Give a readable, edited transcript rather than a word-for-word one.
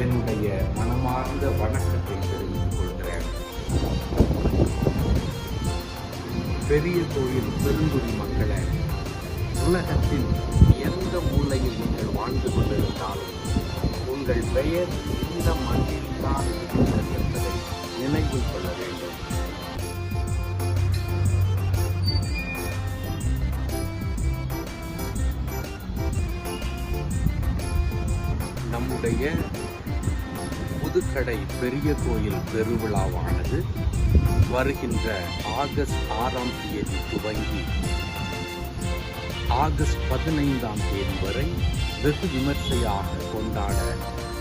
என்னுடைய மனமார்ந்த வணக்கத்தை தெரிவித்துக் கொள்கிறேன். பெரிய கோயில் பெருங்குடி மக்களை, உலகத்தின் எந்த மூலையில் நீங்கள் வாழ்ந்து கொண்டிருந்தாலும் உங்கள் பெயர் இந்த மண்ணில் தான் இருக்கிறது என்பதை நினைவில் கொள்ள வேண்டும். நம்முடைய புதுக்கடை பெரிய கோயில் பெருவிழாவானது வருகின்ற ஆகஸ்ட் 6ஆம் தேதி துவங்கி ஆகஸ்ட் 15ஆம் தேதி வரை வெகு விமர்சையாக கொண்டாட